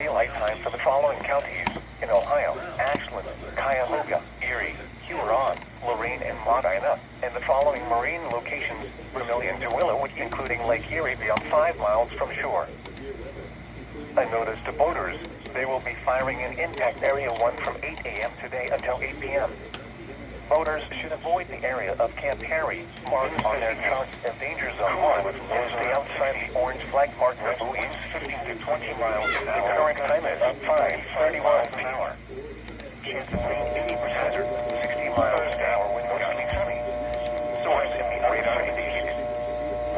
Daylight time for the following counties in Ohio: Ashland, Cuyahoga, Erie, Huron, Lorraine, and Medina, and the following marine locations: Vermilion to Willowwood, including Lake Erie beyond 5 miles from shore. A notice to boaters: they will be firing in Impact Area 1 from 8 a.m. today until 8 p.m. Boaters should avoid the area of Camp Harry, marked on their charts as Danger Zone 1, and stay outside the orange flag marked for winds 15 to 20 miles an hour. The current time is 5:30 miles an hour. Chance of wind 80%, 60 miles an hour, wind mostly sunny. Source in the radar indicated.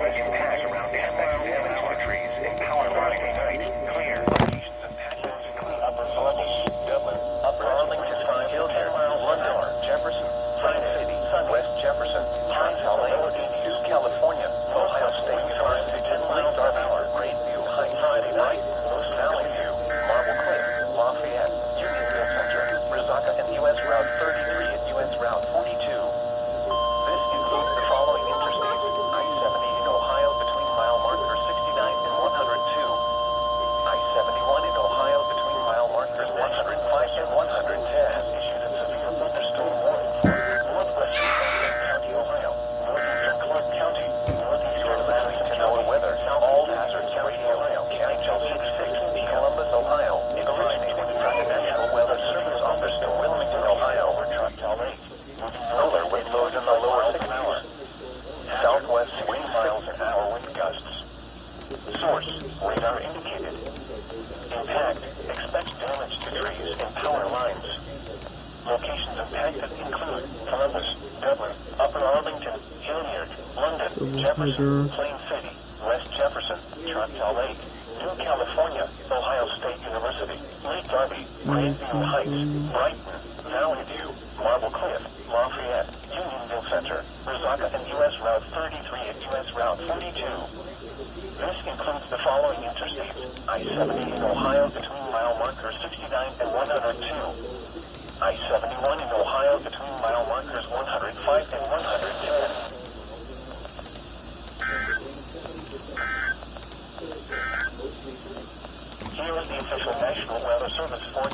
Impact around Impact damage to trees and power lines at night. Clear. Locations of patches include Upper Columbus, Dublin, Upper Arlington, Kildare, London, Jefferson, Pine City, West Jefferson, Montalvo, East California, Ohio State University, 10 miles per hour, Grandview, High Friday Night, Most Valley View, Marble Cliff, Lafayette, Unionville Center, Resaca, and U.S. Route 33 and U.S. Route 42. This includes the following interstates: I-70 in Ohio between mile markers 69 and 102. I-71 in Ohio between mile markers 105 and 110. Issued a severe thunderstorm warning for northwestern Franklin County, Ohio, northeastern Clark County, northeastern Lansing to NOAA weather, all hazards free Ohio, County 660, Columbus, Ohio. It originated from the National Weather Service office in Wilmington, Ohio, or Choctaw Lake. Solar wind loads in the lower 6 hours. Southwest wind miles an hour wind gusts. Source, radar indicated. Impact, expect damage to trees and power lines. Locations impacted include Columbus, Dublin, Upper Arlington, Hilliard, London, Jefferson, Plain City, West Jefferson, Choctaw Lake, New California, Ohio State University, Lake Darby, Grandview Heights, Brighton, Valley View, Marble Cliff, Lafayette, Unionville Center, Resaca, and U.S. Route 33 and U.S. Route 42. This includes the following interstates: I-70 in Ohio between mile markers 69 and 102. I-71 in Ohio between mile markers 105 and 110. Here is the official National Weather Service forecast.